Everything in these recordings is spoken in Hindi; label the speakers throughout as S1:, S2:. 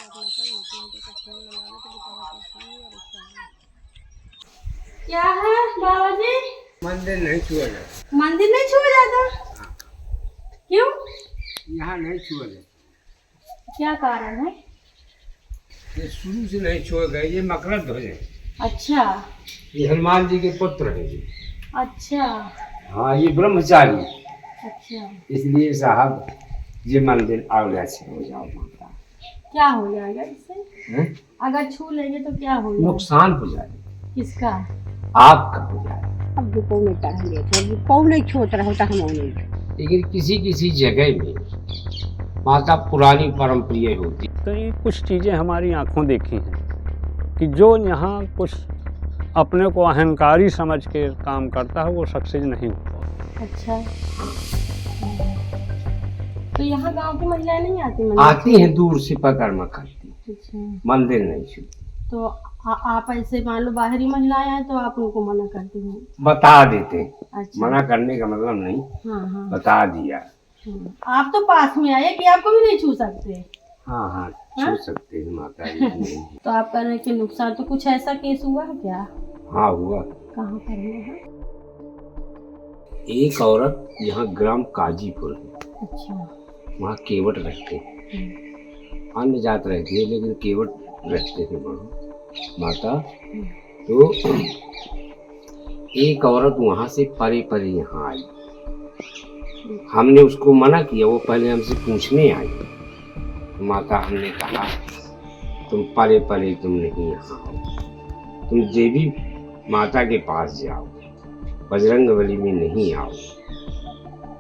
S1: क्या है बाबा जी?
S2: मंदिर नहीं छुआ जाता।
S1: मंदिर नहीं छुआ जाता? क्यों?
S2: यहाँ नहीं छुआ जाता।
S1: क्या कारण है?
S2: ये शुरू से नहीं छुए गए। ये मकरध्वज ध्वज है।
S1: अच्छा
S2: ये हनुमान जी के पुत्र है जी।
S1: अच्छा
S2: हाँ, ये ब्रह्मचारी।
S1: अच्छा।
S2: इसलिए साहब ये मंदिर आगरा से हो जाओ माता।
S1: क्या हो जाएगा इससे?
S2: हैं?
S1: अगर छू लेंगे तो क्या हो जाएगा?
S2: नुकसान हो जाएगा।
S1: किसका?
S2: आपका हो जाएगा।
S3: अब पौ में टहले थे, पौ नहीं छोट रहा होता हम नहीं।
S2: लेकिन किसी किसी जगह में माता पुरानी परंपरा होती।
S4: तो ये कुछ चीज़ें हमारी आंखों देखी हैं कि जो यहाँ कुछ अपने को अहंकारी समझ के काम करता है वो सक्सेस नहीं होता।
S1: अच्छा। तो यहाँ गांव की महिलाएं नहीं आती मंदिर?
S2: आती हैं, दूर से परिक्रमा करती।
S1: अच्छा।
S2: मंदिर नहीं छू।
S1: तो आप ऐसे मान लो बाहरी महिलाएं हैं तो आप उनको मना करते हैं?
S2: बता देते हैं।
S1: अच्छा।
S2: मना करने का मतलब नहीं।
S1: हाँ हाँ।
S2: बता दिया।
S1: आप तो पास में आए कि आपको भी नहीं छू सकते?
S2: हाँ हाँ,
S1: हाँ?
S2: छू सकते हैं माता जी।
S1: तो आप कह रहे हैं कि नुकसान, तो कुछ ऐसा केस हुआ है क्या?
S2: हाँ हुआ।
S1: कहाँ पर हुआ है?
S2: एक औरत यहाँ ग्राम काजीपुर है।
S1: अच्छा।
S2: वहाँ केवट रखते हैं। अन्य जात रहती है लेकिन केवट रखते थे वहाँ माता। तो एक औरत वहाँ से परे परे यहाँ आई। हमने उसको मना किया। वो पहले हमसे पूछने आई। माता हमने कहा तुम परे परे तुम नहीं यहाँ आओ, तुम देवी माता के पास जाओ, बजरंगबली में नहीं आओ।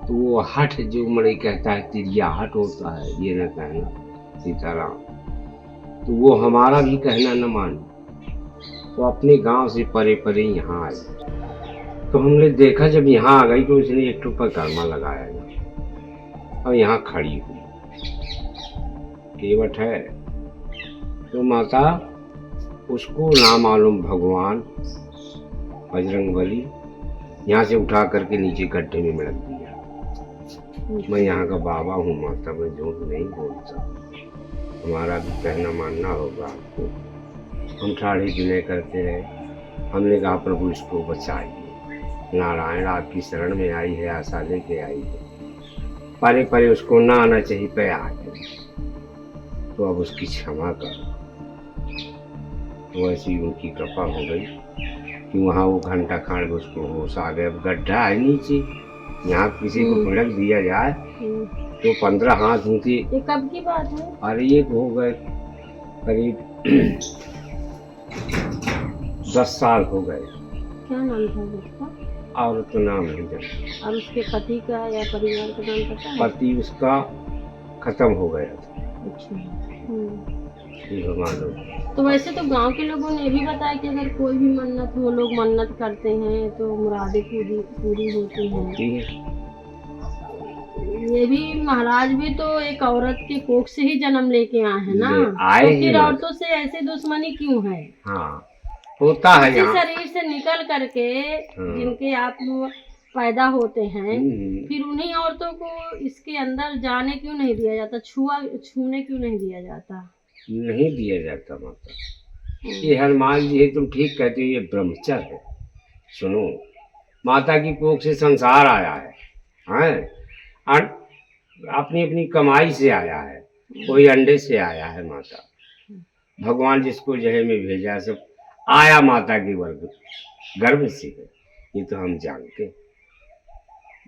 S2: तो वो हठ जो मरे कहता है तिरिया हट होता है, ये न कहना सीताराम। तो वो हमारा भी कहना न मानी। तो अपने गांव से परे परे यहाँ आई। तो हमने देखा जब यहाँ आ गई तो उसने एक ठो परिक्रमा लगाया और यहाँ खड़ी हुई। केवट है तो माता उसको ना मालूम भगवान बजरंगबली यहाँ से उठा करके नीचे गड्ढे में मिलक दिया। मैं यहाँ का बाबा हूँ माता, मैं झूठ नहीं बोलता। हमारा भी कहना मानना होगा आपको। हम ठाढ़े विनय करते रहे। हमने कहा प्रभु इसको बचाइए, नारायण आपकी शरण में आई है, आशा लेके आई है। परे परे उसको ना आना चाहिए पे आ गए। तो अब उसकी क्षमा करो। तो ऐसी उनकी कृपा हो गई कि वहाँ वो घंटा खाड़ उसको होश आ गए। अब गड्ढा है नीचे, यहाँ किसी को भिड़क दिया जाए तो 15 हाथ ऊँचे।
S1: ये कब की बात है?
S2: अरे ये हो गए करीब 10 साल हो गए।
S1: क्या नाम था उसका?
S2: औरत तो नाम नहीं जानता।
S1: और उसके पति का या परिवार का नाम पता है?
S2: पति उसका खत्म हो गया था।
S1: अच्छा।
S2: मालूम।
S1: तो वैसे तो गांव के लोगों ने भी बताया कि अगर कोई भी मन्नत हो, लोग मन्नत करते हैं तो मुरादें पूरी होती हैं। ये भी महाराज भी तो एक औरत के कोख से ही जन्म लेके आए हैं ना,
S2: आए
S1: तो फिर औरतों से ऐसे दुश्मनी क्यों है?
S2: हाँ, होता है यहाँ।
S1: शरीर से निकल करके जिनके आप पैदा होते हैं, फिर उन्हीं औरतों को इसके अंदर जाने क्यों नहीं दिया जाता, छूने क्यों नहीं दिया जाता?
S2: नहीं दिया जाता माता। ये हनुमान जी है, तुम ठीक कहते हो, ये ब्रह्मचर्य है। सुनो, माता की कोख से संसार आया है, अपनी अपनी कमाई से आया है। कोई अंडे से आया है माता। भगवान जिसको जहे में भेजा सब आया माता के वर्ग गर्भ से है। ये तो हम जानते हैं,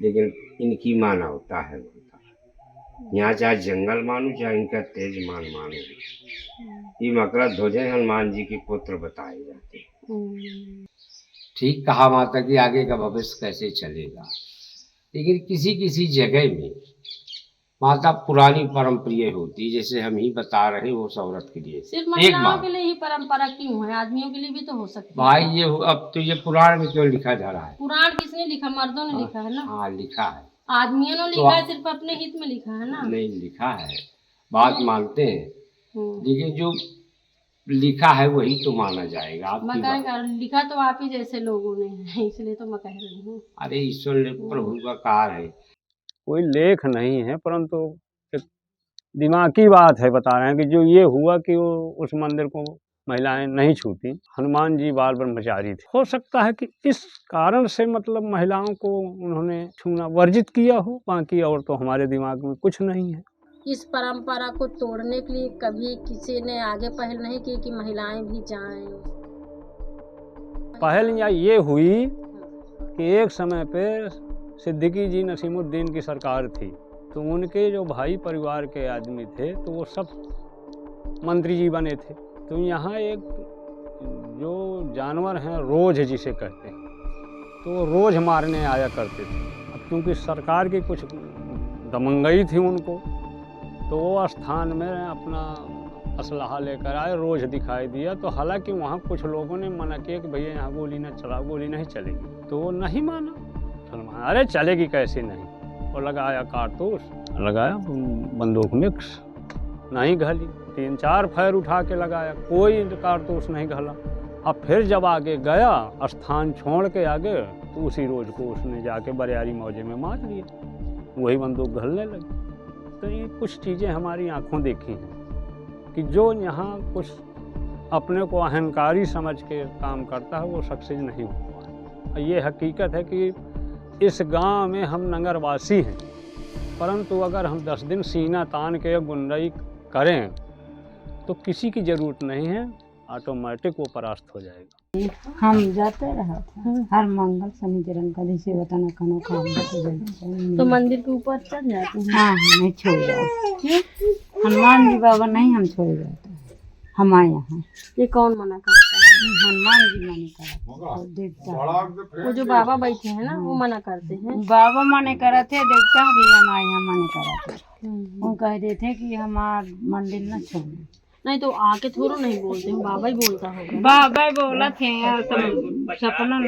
S2: लेकिन इनकी मानवता है माता। यहाँ चाहे जंगल मानो चाहे इनका तेज मानो, ये मकरध्वज ध्वज हनुमान जी के पुत्र बताए जाते हैं। ठीक कहा माता की, आगे का भविष्य कैसे चलेगा। लेकिन किसी किसी जगह में माता पुरानी परंपरा होती, जैसे हम ही बता रहे हो उस औरत के लिए।
S1: सिर्फ महिलाओं के लिए ही परंपरा क्यों है? आदमियों के लिए भी तो हो सकती है
S2: भाई। ये अब तो ये पुराण में क्यों लिखा जा रहा है?
S1: पुराण किसने लिखा? मर्दों ने लिखा है ना।
S2: हाँ लिखा है।
S1: आदमियों ने लिखा है, सिर्फ अपने हित में लिखा है ना। नहीं
S2: लिखा है, बात मानते हैं, लेकिन जो लिखा है वही तो माना जाएगा। आप
S1: लिखा तो आप ही जैसे लोगों ने है, इसलिए तो मैं कह रही हूँ।
S2: अरे ईश्वर ने प्रभु का कार है।
S4: कोई लेख नहीं है, परंतु एक दिमाग की बात है, बता रहे हैं कि जो ये हुआ कि वो उस मंदिर को महिलाएं नहीं छूती। हनुमान जी बाल ब्रह्मचारी थे। हो सकता है कि इस कारण से मतलब महिलाओं को उन्होंने छूना वर्जित किया हो, बाकी और तो हमारे दिमाग में कुछ नहीं है।
S1: इस परंपरा को तोड़ने के लिए कभी किसी ने आगे पहल नहीं की कि महिलाएं भी जाएं?
S4: पहल या ये हुई कि एक समय पे सिद्दीकी जी नसीमुद्दीन की सरकार थी, तो उनके जो भाई परिवार के आदमी थे तो वो सब मंत्री जी बने थे। तो यहाँ एक जो जानवर हैं रोज जिसे कहते हैं, तो वो रोज मारने आया करते थे। अब क्योंकि सरकार की कुछ दमंगई थी उनको, तो वो स्थान में अपना असलहा लेकर आए, रोज दिखाई दिया। तो हालांकि वहाँ कुछ लोगों ने मना किया कि भैया यहाँ गोली न चलाओ, गोली नहीं चलेगी, तो वो नहीं माना। सलमान अरे चलेगी कैसे नहीं, और लगाया कारतूस, लगाया बंदूक मिक्स, नहीं घली। 3-4 फायर उठा के लगाया, कोई कारतूस नहीं घला। अब फिर जब आगे गया, स्थान छोड़ के आगे, तो उसी रोज को उसने जाके बरियारी मौजे में मार लिया, वही बंदूक घलने लगी। तो ये कुछ चीज़ें हमारी आंखों देखी हैं कि जो यहाँ कुछ अपने को अहंकारी समझ के काम करता है वो सक्सेस नहीं हुआ। ये हकीकत है कि इस गांव में हम नगरवासी हैं, परंतु अगर हम 10 दिन सीना तान के गुंडाई करें तो किसी की ज़रूरत नहीं है, ऑटोमेटिक वो परास्त हो जाएगा।
S3: हम जाते रहा था हर मंगल शनिचरण का जैसे बताना कनो काम
S1: तो मंदिर के ऊपर चढ़ जाते हैं?
S3: हाँ नहीं छोड़ जाते, हनुमान जी बाबा नहीं हम छोड़ जाते हमारे यहाँ।
S1: ये कौन मना करता है?
S3: हनुमान जी मना करते, देखता
S1: वो जो बाबा बैठे हैं ना, वो मना करते हैं।
S3: बाबा मने करते, देखता भी हमारे यहाँ मने करते। वो कह देते कि हमार मंदिर न छोड़ना।
S1: नहीं तो आके थोड़ा नहीं बोलते हैं, बाबा ही बोलता होगा।
S3: बाबा बोला थे सपना न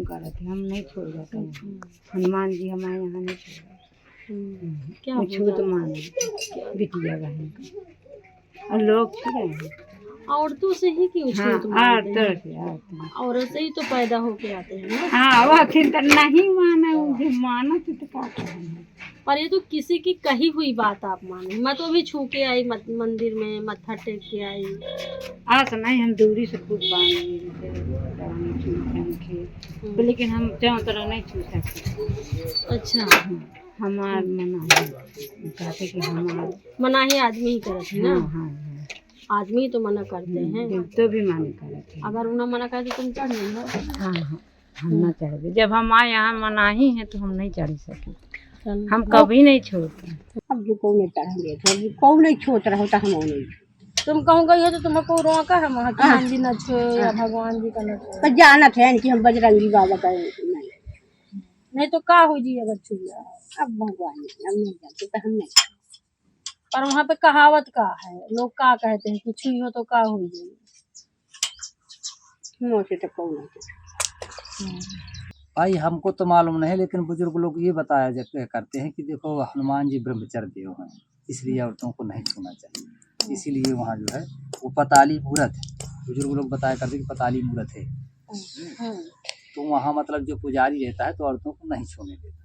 S3: करते, हम नहीं छोड़ जाते हैं। हनुमान जी हमारे यहाँ नहीं छोड़,
S1: क्या
S3: छूत मान बिटिया बहन का, और लोग छुड़े
S1: औरतों से ही क्यों छूत मारते हैं? औरत से ही तो पैदा होके आते हैं ना।
S3: हाँ वो फिर तो नहीं माना, मुझे माना तो क्या करना।
S1: पर ये तो किसी की कही हुई बात आप माने। मैं तो अभी छू के आई मंदिर में, मत्था टेक के आई।
S3: आज नहीं हम दूरी से खूब बांध, लेकिन हम चारों तरह नहीं छू सकते।
S1: अच्छा,
S3: हमार मना है, कहते कि हमार
S1: मना ही आदमी ही करते ना।
S3: हाँ हाँ
S1: आदमी तो मना करते हैं,
S3: तो भी माने करते।
S1: अगर उन्हें मना करते तुम चढ़ नहीं हो।
S3: हाँ हाँ हम न चढ़े, जब हमारे यहाँ मना ही है तो हम नहीं चढ़ सके, हम कभी नहीं छोड़ते। अब जो कौन नहीं चढ़ेंगे, तो कौन नहीं छोड़ रहा होता हम नहीं।
S1: तुम कहूँ गई हो तो तुम्हारे रोका है हनुमान जी न छो या भगवान जी का न छो?
S3: तो जाना है कि हम बजरंगी बाबा का
S1: नहीं तो का हो जी अगर छू गया?
S3: अब भगवान हम नहीं जानते तो हम नहीं।
S1: पर वहाँ पे कहावत का है, लोग का कहते हैं कि छुई हो तो का हो जाए,
S3: मुँह से तो कौन नहीं।
S5: भाई हमको तो मालूम नहीं, लेकिन बुजुर्ग लोग ये बताया करते हैं कि देखो हनुमान जी ब्रह्मचर्य देव हैं, इसलिए औरतों को नहीं छूना चाहिए। इसीलिए वहाँ जो है वो पताली मूर्त है, बुजुर्ग लोग बताया करते कि पताली मूर्त है। तो वहाँ मतलब जो पुजारी रहता है तो औरतों को नहीं छूने देता।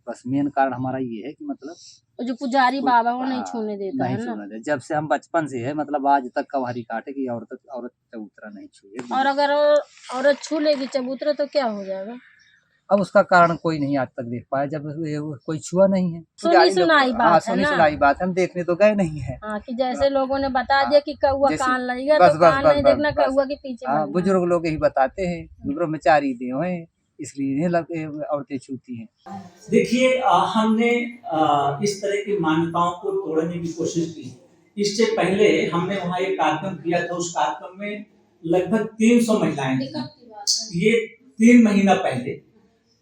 S5: बस मेन कारण हमारा ये है कि मतलब
S1: जो पुजारी बाबा वो नहीं छूने देता है ना।
S5: जब से हम बचपन से है, मतलब आज तक का हमारी काट है कि औरत चबूतरा नहीं छुए।
S1: और अगर औरत छू लेगी चबूतरा तो क्या हो जाएगा?
S5: अब उसका कारण कोई नहीं आज तक देख पाया, जब कोई छुआ नहीं है।
S1: सुनी सुनाई बात है ना,
S5: सुनी सुनाई बात, हम देखने तो गए नहीं है।
S1: कि जैसे लोगों ने बता दिया कि कौआ कान लगेगा तो कान नहीं देखना, कौआ के पीछे।
S5: बुजुर्ग लोग यही बताते हैं, ब्रह्मचारी देव हैं इसलिए औरतें छूती हैं।
S6: देखिए हमने इस तरह की मान्यताओं को तोड़ने की कोशिश की। इससे पहले हमने वहाँ एक कार्यक्रम किया था, उस कार्यक्रम में लगभग 300 महिलाएं थी। ये 3 महीना पहले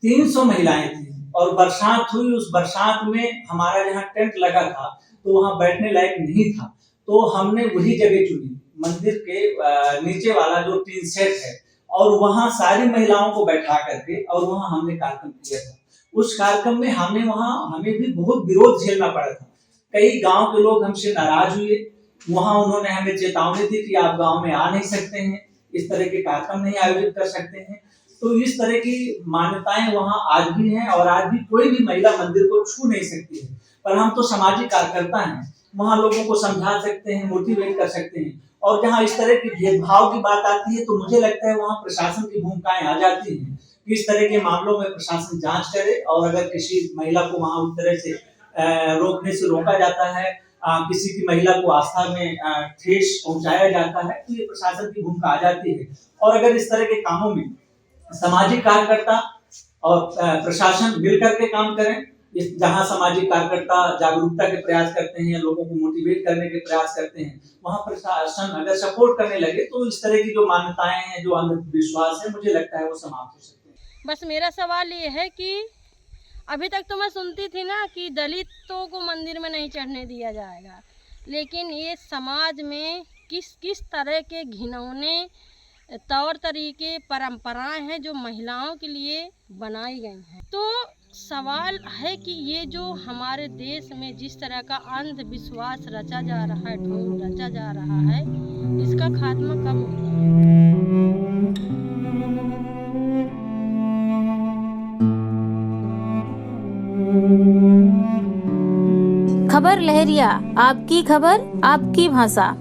S6: 300 महिलाएं थी और बरसात हुई। उस बरसात में हमारा जहाँ टेंट लगा था तो वहाँ बैठने लायक नहीं था, तो हमने वही जगह चुनी, मंदिर के नीचे वाला जो टीन सेट है, और वहाँ सारी महिलाओं को बैठा करके और वहाँ हमने कार्यक्रम किया था। उस कार्यक्रम में हमें भी बहुत विरोध झेलना पड़ा था। कई गांव के लोग हमसे नाराज हुए। वहाँ उन्होंने हमें चेतावनी दी कि आप गांव में आ नहीं सकते हैं, इस तरह के कार्यक्रम नहीं आयोजित कर सकते हैं। तो इस तरह की मान्यताएं वहाँ आज भी हैं और आज भी कोई भी महिला मंदिर को छू नहीं सकती है। पर हम तो सामाजिक कार्यकर्ता हैं, वहाँ लोगों को समझा सकते हैं, मोटिवेट कर सकते हैं। और जहाँ इस तरह की भेदभाव की बात आती है तो मुझे लगता है वहाँ प्रशासन की भूमिकाएं आ जाती हैं कि इस तरह के मामलों में प्रशासन जांच करे, और अगर किसी महिला को वहाँ उस तरह से रोकने से रोका जाता है, किसी की महिला को आस्था में ठेस पहुंचाया जाता है, तो ये प्रशासन की भूमिका आ जाती है। और अगर इस तरह के कामों में सामाजिक कार्यकर्ता और प्रशासन मिलकर के काम करें, जहां सामाजिक कार्यकर्ता जागरूकता के प्रयास करते हैं, लोगों को मोटिवेट करने के प्रयास करते हैं, वहां प्रशासन अगर सपोर्ट करने लगे तो इस तरह की जो मान्यताएं हैं, जो अंधविश्वास है, मुझे लगता है वो समाप्त हो सकते हैं।
S1: बस मेरा सवाल ये है कि अभी तक तो मैं सुनती थी ना कि दलितों को मंदिर में नहीं चढ़ने दिया जाएगा, लेकिन ये समाज में किस किस तरह के घिनौने तौर तरीके, परंपराएं हैं जो महिलाओं के लिए बनाई गई हैं। तो सवाल है कि ये जो हमारे देश में जिस तरह का अंधविश्वास रचा जा रहा है, ढोंग रचा जा रहा है, इसका खात्मा कब होगा?
S7: खबर लहरिया, आपकी खबर आपकी भाषा।